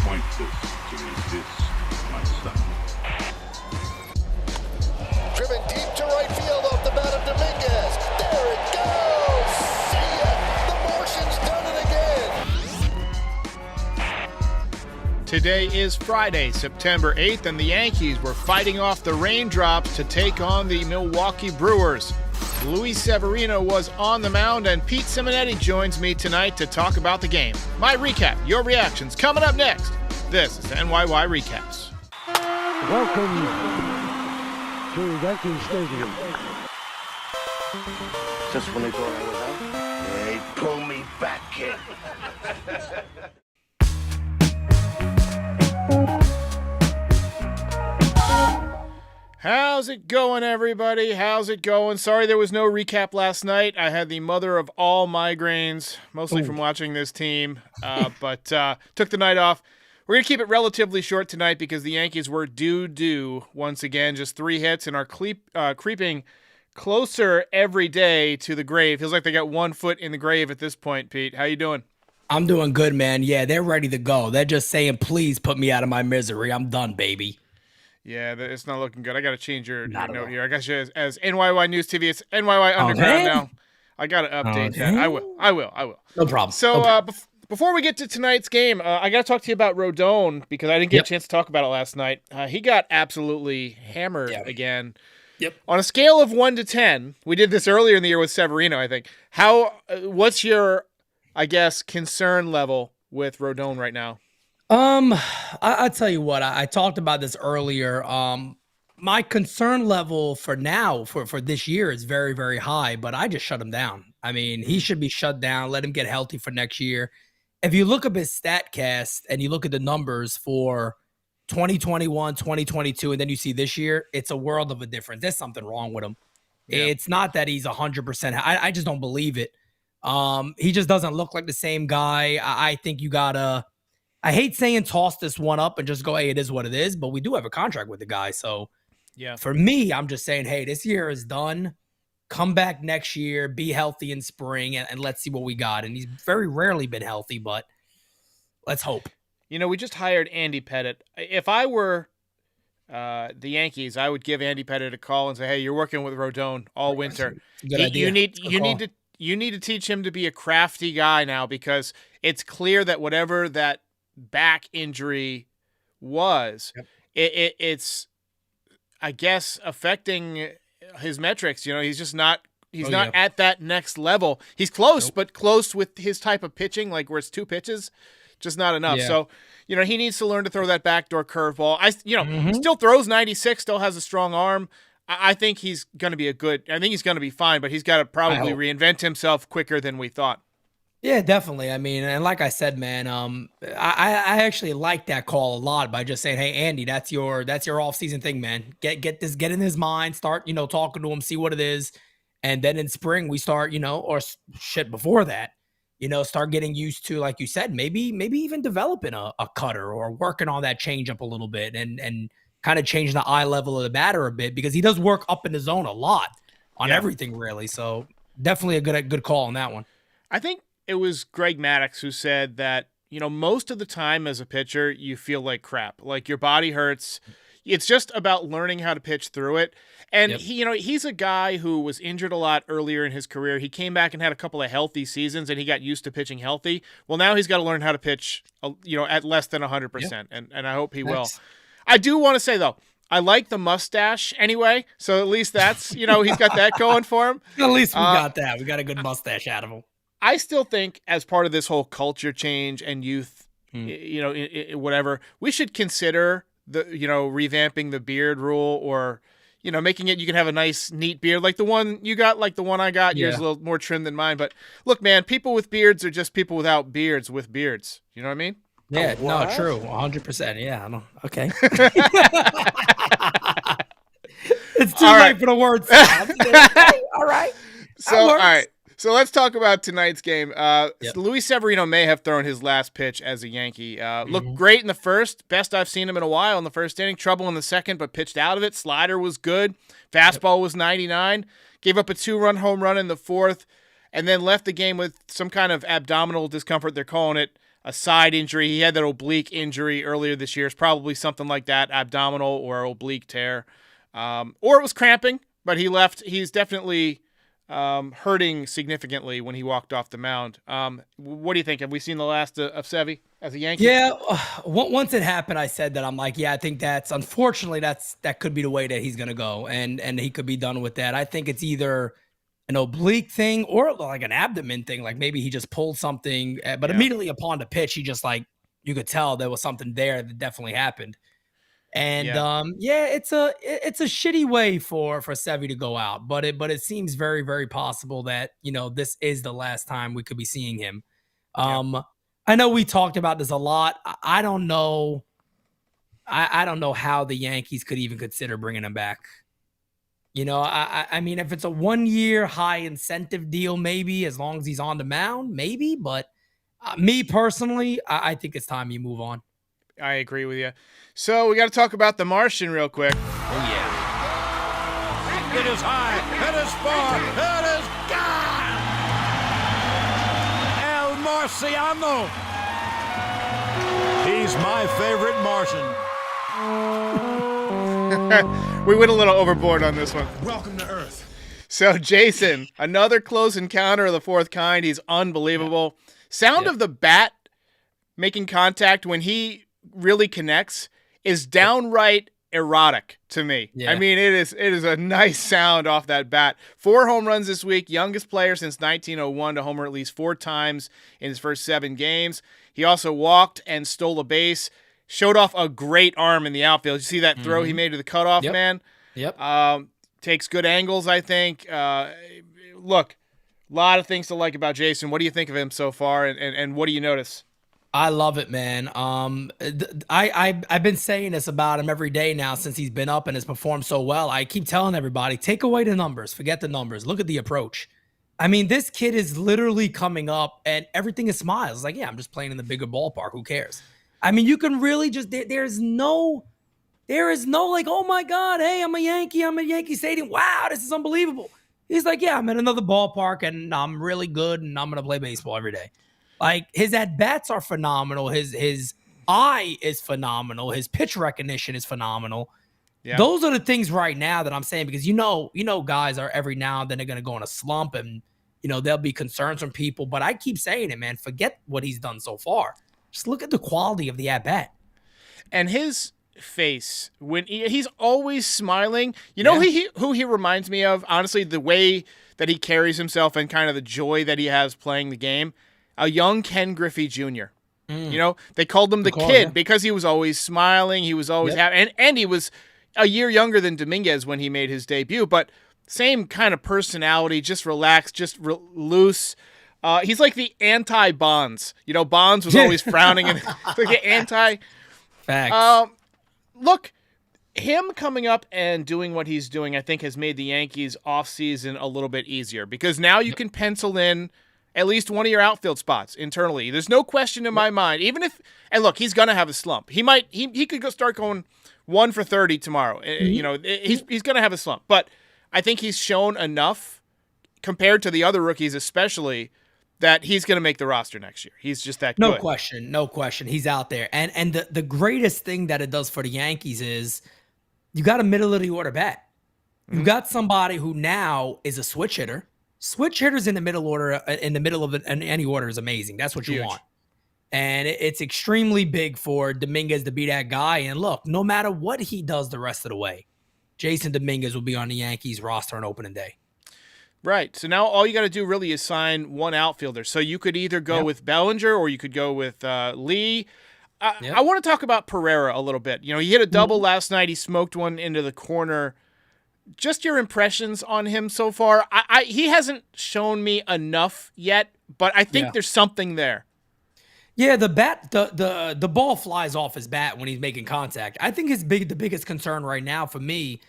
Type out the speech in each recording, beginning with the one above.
pointless to resist my son. Driven deep to right field off the bat of Dominguez. There it goes! See ya! The Martian's done it again! Today is Friday, September 8th, and the Yankees were fighting off the raindrops to take on the Milwaukee Brewers. Luis Severino was on the mound, and Pete Simonetti joins me tonight to talk about the game. My recap, your reactions, coming up next. This is NYY Recaps. Welcome to Yankee Stadium. Just when they thought I was out, They pull me back, kid. How's it going, everybody? How's it going? Sorry there was no recap last night. I had the mother of all migraines, mostly from watching this team, but took the night off. We're going to keep it relatively short tonight because the Yankees were due once again. Just 3 hits and are creeping closer every day to the grave. Feels like they got 1 foot in the grave at this point, Pete. How you doing? I'm doing good, man. Yeah, they're ready to go. They're just saying, please put me out of my misery. I'm done, baby. Yeah, it's not looking good. I got to change your note here. I got you as NYY News TV. It's NYY Underground now. I got to update that. I will. No problem. So before we get to tonight's game, I got to talk to you about Rodon because I didn't get a chance to talk about it last night. He got absolutely hammered again. Yep. On a scale of 1 to 10, we did this earlier in the year with Severino, I think. What's your, I guess, concern level with Rodon right now? I tell you what, I talked about this earlier. My concern level for now, for this year is very, very high, but I just shut him down. I mean, he should be shut down. Let him get healthy for next year. If you look up his StatCast and you look at the numbers for 2021, 2022, and then you see this year, it's a world of a difference. There's something wrong with him. Yeah. It's not that he's 100%. I just don't believe it. He just doesn't look like the same guy. I think you gotta, I hate saying toss this one up and just go, hey, it is what it is, but we do have a contract with the guy. So yeah, for me, I'm just saying, hey, this year is done. Come back next year, be healthy in spring, and let's see what we got. And he's very rarely been healthy, but let's hope. You know, we just hired Andy Pettitte. If I were the Yankees, I would give Andy Pettitte a call and say, hey, you're working with Rodon all winter. Good idea. You need to teach him to be a crafty guy now because it's clear that whatever that back injury was, it's I guess affecting his metrics. You know, he's just not not at that next level. He's close, but close with his type of pitching, like where it's 2 pitches, just not enough. So, you know, he needs to learn to throw that backdoor curveball. Still throws 96, still has a strong arm. I think he's going to be he's going to be fine, but he's got to probably reinvent himself quicker than we thought. Yeah, definitely. I mean, and like I said, man, I actually like that call a lot by just saying, hey, Andy, that's your off-season thing, man. Get in his mind, start, talking to him, see what it is. And then in spring we start, or shit before that, start getting used to, like you said, maybe even developing a cutter or working on that changeup a little bit and kind of changing the eye level of the batter a bit because he does work up in the zone a lot on everything really. So definitely a good call on that one. I think it was Greg Maddux who said that, most of the time as a pitcher, you feel like crap. Like your body hurts. It's just about learning how to pitch through it. And he's a guy who was injured a lot earlier in his career. He came back and had a couple of healthy seasons and he got used to pitching healthy. Well, now he's got to learn how to pitch, at less than 100%. And I hope he will. I do want to say though, I like the mustache anyway. So at least that's, he's got that going for him. At least we got that. We got a good mustache out of him. I still think as part of this whole culture change and youth, whatever, we should consider revamping the beard rule or, making it, you can have a nice, neat beard like the one you got, like the one I got. Yours a little more trim than mine. But look, man, people with beards are just people without beards with beards. You know what I mean? Yeah, no, true. 100%. Yeah, I know. Okay. It's too late for the words. All right. All right. So let's talk about tonight's game. Luis Severino may have thrown his last pitch as a Yankee. Looked great in the first. Best I've seen him in a while in the first inning. Trouble in the second, but pitched out of it. Slider was good. Fastball was 99. Gave up a 2-run home run in the fourth, and then left the game with some kind of abdominal discomfort. They're calling it a side injury. He had that oblique injury earlier this year. It's probably something like that, abdominal or oblique tear. Or it was cramping, but he left. He's definitely hurting significantly when he walked off the mound. What do you think? Have we seen the last of Sevy as a Yankee? Yeah, once it happened, I said that. I'm like, yeah, I think unfortunately that could be the way that he's gonna go, and he could be done with that. I think it's either an oblique thing or like an abdomen thing. Like maybe he just pulled something, but immediately upon the pitch, he just like, you could tell there was something there that definitely happened. And it's a shitty way for Sevy to go out, but it seems very, very possible that, this is the last time we could be seeing him. I know we talked about this a lot. I don't know. I don't know how the Yankees could even consider bringing him back. I mean, if it's a 1-year high incentive deal, maybe, as long as he's on the mound, maybe. But me personally, I think it's time you move on. I agree with you. So we got to talk about the Martian real quick. Oh, yeah. It is high. It is far. It is gone. El Marciano. He's my favorite Martian. We went a little overboard on this one. Welcome to Earth. So, Jason, another close encounter of the fourth kind. He's unbelievable. Sound of the bat making contact when he really connects is downright erotic to me. Yeah. I mean, it is a nice sound off that bat. 4 home runs this week, youngest player since 1901 to homer at least 4 times in his first 7 games. He also walked and stole a base, showed off a great arm in the outfield. You see that throw he made to the cutoff man? Yep. Takes good angles, I think. Look, a lot of things to like about Jason. What do you think of him so far, and what do you notice? I love it, man. I've been saying this about him every day now since he's been up and has performed so well. I keep telling everybody, take away the numbers, forget the numbers, look at the approach. I mean, this kid is literally coming up and everything is smiles. It's like, yeah, I'm just playing in the bigger ballpark. Who cares? I mean, you can really just, there is no like, oh my God, hey, I'm a Yankee Stadium. Wow, this is unbelievable. He's like, yeah, I'm at another ballpark and I'm really good and I'm going to play baseball every day. Like, his at-bats are phenomenal. His eye is phenomenal. His pitch recognition is phenomenal. Yeah. Those are the things right now that I'm saying, because guys are every now and then they're going to go in a slump and, there'll be concerns from people. But I keep saying it, man, forget what he's done so far. Just look at the quality of the at-bat. And his face, when he's always smiling. Who he reminds me of? Honestly, the way that he carries himself and kind of the joy that he has playing the game. A young Ken Griffey Jr. They called him the kid because he was always smiling. He was always happy. And he was a year younger than Dominguez when he made his debut, but same kind of personality, just relaxed, just loose. He's like the anti-Bonds. Bonds was always frowning. And it's like the anti. Facts. Look, him coming up and doing what he's doing, I think, has made the Yankees offseason a little bit easier because now you can pencil in at least one of your outfield spots internally. There's no question in my mind. Even if, and look, he's gonna have a slump. He could start going 1 for 30 tomorrow. He's gonna have a slump. But I think he's shown enough compared to the other rookies, especially, that he's gonna make the roster next year. He's just that good. No question. He's out there. And the greatest thing that it does for the Yankees is you got a middle of the order bat. You got somebody who now is a switch hitter. Switch hitters in the middle of any order is amazing. That's what you want. And it's extremely big for Dominguez to be that guy. And look, no matter what he does the rest of the way, Jason Dominguez will be on the Yankees roster on opening day. Right. So now all you got to do really is sign one outfielder. So you could either go with Bellinger or you could go with Lee. I want to talk about Pereira a little bit. He hit a double last night. He smoked one into the corner. Just your impressions on him so far. He hasn't shown me enough yet, but I think there's something there. Yeah, the ball flies off his bat when he's making contact. I think the biggest concern right now for me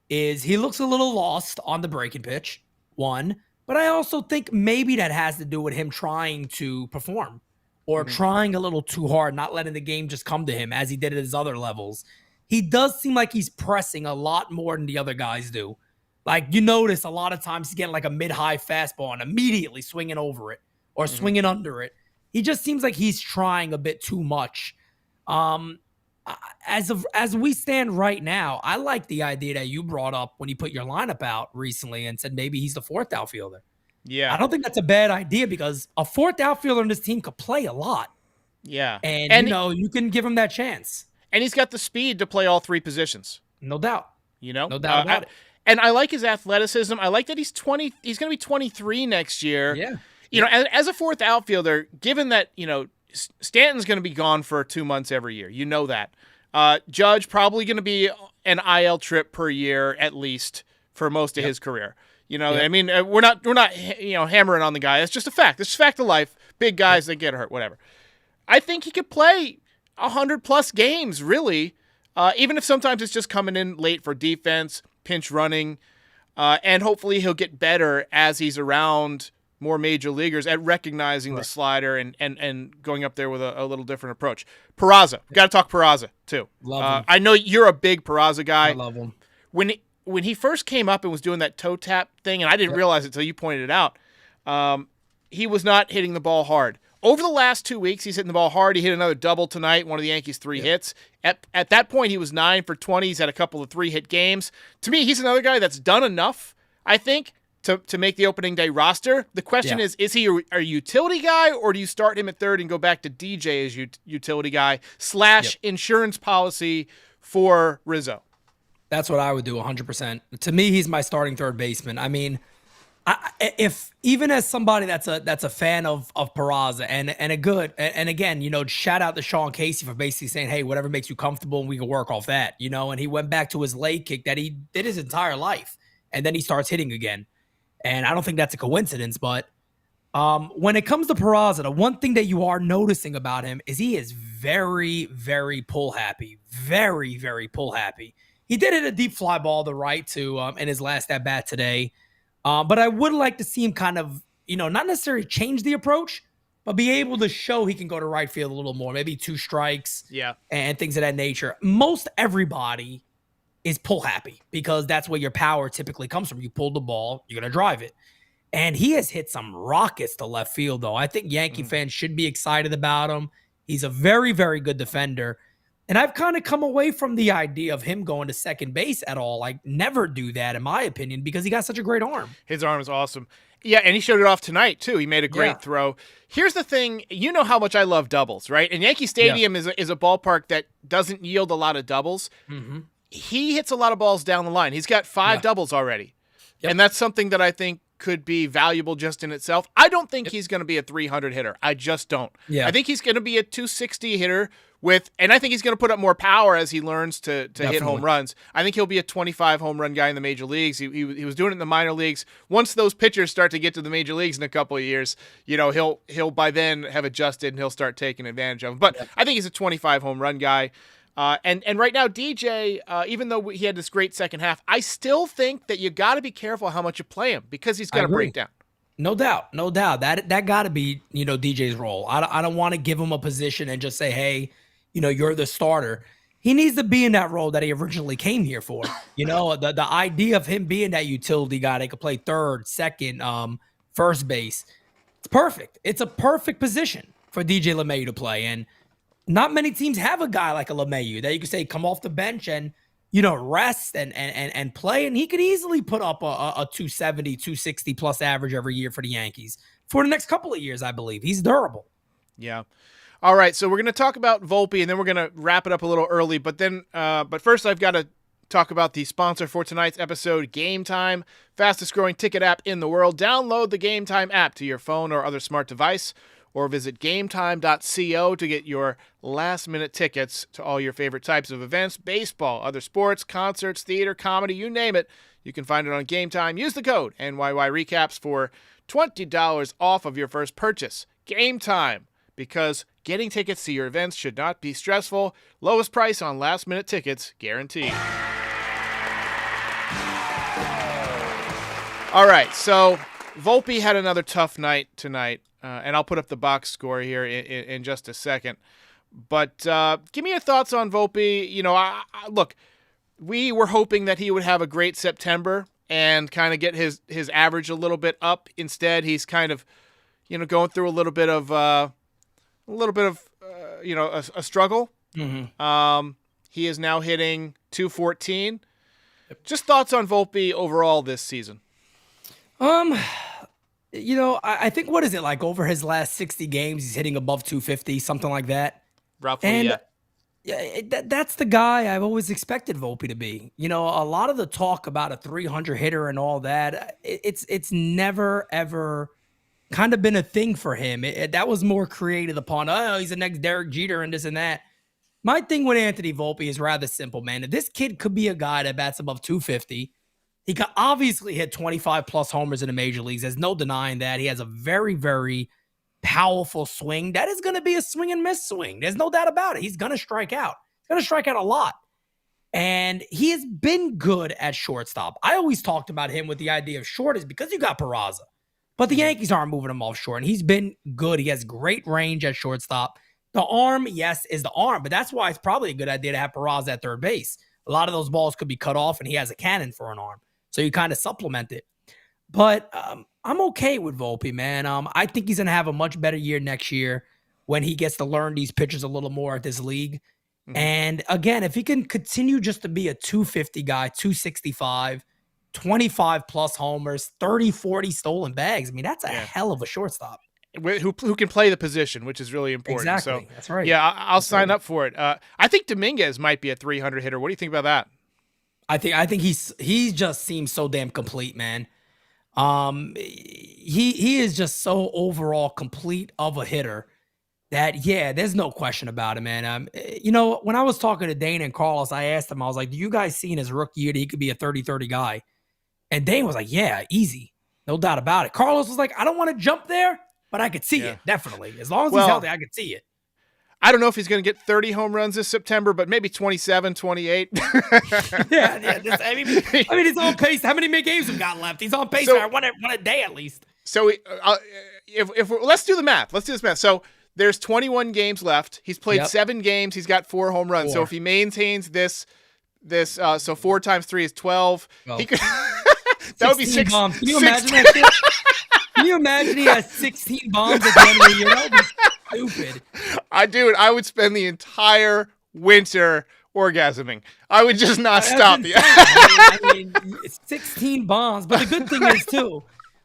is he looks a little lost on the breaking pitch, one. But I also think maybe that has to do with him trying to perform or trying a little too hard, not letting the game just come to him as he did at his other levels. He does seem like he's pressing a lot more than the other guys do. Like, you notice a lot of times he's getting like a mid-high fastball and immediately swinging over it or swinging under it. he just seems like he's trying a bit too much. As we stand right now, I like the idea that you brought up when you put your lineup out recently and said maybe he's the fourth outfielder. Yeah. I don't think that's a bad idea because a fourth outfielder in this team could play a lot. Yeah. And you can give him that chance. And he's got the speed to play all three positions. No doubt. No doubt about it. And I like his athleticism. I like that he's 20. He's going to be 23 next year. Yeah. As a fourth outfielder, given that, Stanton's going to be gone for 2 months every year. You know that. Judge probably going to be an IL trip per year at least for most of his career. I mean, we're not hammering on the guy. It's just a fact. It's a fact of life. Big guys that get hurt, whatever. I think he could play 100+ games, really, even if sometimes it's just coming in late for defense, pinch running, and hopefully he'll get better as he's around more major leaguers at recognizing the slider and going up there with a little different approach. Peraza. Got to talk Peraza, too. Love him. I know you're a big Peraza guy. I love him. When he first came up and was doing that toe tap thing, and I didn't realize it until you pointed it out, he was not hitting the ball hard. Over the last 2 weeks, he's hitting the ball hard. He hit another double tonight, one of the Yankees' 3 hits. At that point, he was 9 for 20. He's had a couple of 3-hit games. To me, he's another guy that's done enough, I think, to make the opening day roster. The question is he a utility guy, or do you start him at third and go back to DJ as utility guy / insurance policy for Rizzo? That's what I would do 100%. To me, he's my starting third baseman. I mean, if even as somebody that's a fan of Peraza and again, shout out to Sean Casey for basically saying, hey, whatever makes you comfortable and we can work off that, and he went back to his leg kick that he did his entire life. And then he starts hitting again. And I don't think that's a coincidence, but when it comes to Peraza, the one thing that you are noticing about him is he is very, very pull happy. Very, very pull happy. He did hit a deep fly ball to right in his last at bat today. But I would like to see him kind of, not necessarily change the approach, but be able to show he can go to right field a little more, maybe 2 strikes and things of that nature. Most everybody is pull happy because that's where your power typically comes from. You pull the ball, you're going to drive it. And he has hit some rockets to left field, though. I think Yankee fans should be excited about him. He's a very, very good defender. And I've kind of come away from the idea of him going to second base at all. Like, never do that, in my opinion, because he got such a great arm. His arm is awesome. Yeah, and he showed it off tonight, too. He made a great throw. Here's the thing. You know how much I love doubles, right? And Yankee Stadium is a ballpark that doesn't yield a lot of doubles. Mm-hmm. He hits a lot of balls down the line. He's got 5 doubles already. Yep. And that's something that I think could be valuable just in itself. I don't think he's going to be a 300 hitter. I just don't. Yeah. I think he's going to be a 260 hitter and I think he's going to put up more power as he learns to hit home runs. I think he'll be a 25 home run guy in the major leagues. He was doing it in the minor leagues. Once those pitchers start to get to the major leagues in a couple of years, he'll by then have adjusted and he'll start taking advantage of them. But I think he's a 25 home run guy. And right now, DJ, even though he had this great second half, I still think that you got to be careful how much you play him because he's got a breakdown. No doubt. That got to be, DJ's role. I don't want to give him a position and just say, hey, you're the starter. He needs to be in that role that he originally came here for. The idea of him being that utility guy that could play third, second, first base. It's perfect. It's a perfect position for DJ LeMahieu to play. And not many teams have a guy like a LeMahieu that you can say come off the bench and, rest and play. And he could easily put up a 270, 260 plus average every year for the Yankees for the next couple of years, I believe. He's durable. Yeah. All right. So we're going to talk about Volpe and then we're going to wrap it up a little early. But first I've got to talk about the sponsor for tonight's episode, Game Time, fastest growing ticket app in the world. Download the Game Time app to your phone or other smart device, or visit gametime.co to get your last-minute tickets to all your favorite types of events, baseball, other sports, concerts, theater, comedy, you name it. You can find it on Game Time. Use the code NYY Recaps for $20 off of your first purchase. Game Time, because getting tickets to your events should not be stressful. Lowest price on last-minute tickets, guaranteed. All right, so Volpe had another tough night tonight. And I'll put up the box score here in just a second. But give me your thoughts on Volpe. Look, we were hoping that he would have a great September and kind of get his average a little bit up. Instead, he's kind of, going through a little bit of a little bit of, a struggle. Mm-hmm. He is now hitting 214. Just thoughts on Volpe overall this season? I think, what is it, like over his last 60 games, he's hitting above 250, something like that. Roughly, And yeah. that's the guy I've always expected Volpe to be. A lot of the talk about a 300 hitter and all that, it's never, ever kind of been a thing for him. That was more created upon, he's the next Derek Jeter and this and that. My thing with Anthony Volpe is rather simple, man. If this kid could be a guy that bats above 250, he could obviously hit 25-plus homers in the major leagues. There's no denying that. He has a very, very powerful swing. That is going to be a swing and miss swing. There's no doubt about it. He's going to strike out. He's going to strike out a lot. And he has been good at shortstop. I always talked about him with the idea of short is because you got Peraza. But the Yankees aren't moving him off short. And he's been good. He has great range at shortstop. The arm, yes, is the arm. But that's why it's probably a good idea to have Peraza at third base. A lot of those balls could be cut off, and he has a cannon for an arm. So you kind of supplement it. But I'm okay with Volpe, man. I think he's going to have a much better year next year when he gets to learn these pitchers a little more at this league. Mm-hmm. And again, if he can continue just to be a 250 guy, 265, 25-plus homers, 30, 40 stolen bags, I mean, that's a hell of a shortstop. Who can play the position, which is really important. Exactly. So, that's right. Yeah, I'll sign up for it. I think Dominguez might be a 300 hitter. What do you think about that? I think he just seems so damn complete, man. He is just so overall complete of a hitter that, there's no question about it, man. When I was talking to Dane and Carlos, I asked them, I was like, do you guys see in his rookie year that he could be a 30-30 guy? And Dane was like, yeah, easy. No doubt about it. Carlos was like, I don't want to jump there, but I could see it, definitely. As long as he's healthy, I could see it. I don't know if he's going to get 30 home runs this September, but maybe 27, 28. I mean, he's on pace. How many games have got left? He's on pace for one a day at least. So let's do the math. Let's do this math. So there's 21 games left. He's played 7 games. He's got 4 home runs. 4. So if he maintains this, so 4 times 3 is 12. He could. That would be 6 bombs. Can you imagine that shit? Can you imagine he has 16 bombs at the end of the year? That would be stupid. I would spend the entire winter orgasming. I would just not stop. I mean, 16 bombs. But the good thing is, too,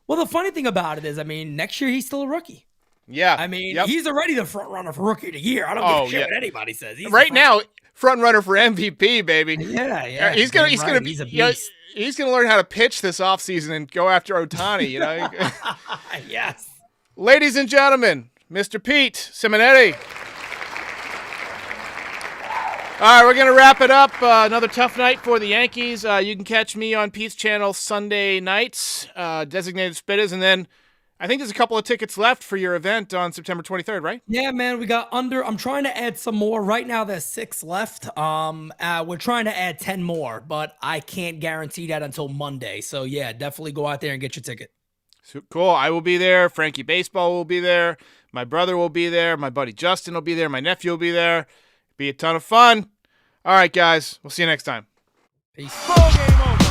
the funny thing about it is, next year he's still a rookie. Yeah. He's already the front runner for rookie of the year. I don't give a shit what anybody says. He's right now, front runner for MVP, baby. Yeah. He's gonna be. He's a beast. He's going to learn how to pitch this offseason and go after Ohtani, Yes. Ladies and gentlemen, Mr. Pete Simonetti. All right, we're going to wrap it up. Another tough night for the Yankees. You can catch me on Pete's channel Sunday nights, Designated Spitters, and then I think there's a couple of tickets left for your event on September 23rd, right? Yeah, man, we got I'm trying to add some more. Right now, there's 6 left. We're trying to add 10 more, but I can't guarantee that until Monday. So, yeah, definitely go out there and get your ticket. So, cool. I will be there. Frankie Baseball will be there. My brother will be there. My buddy Justin will be there. My nephew will be there. Be a ton of fun. All right, guys. We'll see you next time. Peace. Ball game over.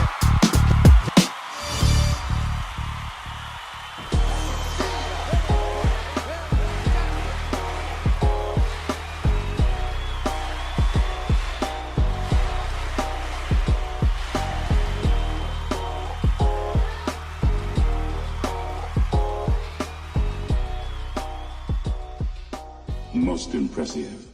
Most impressive.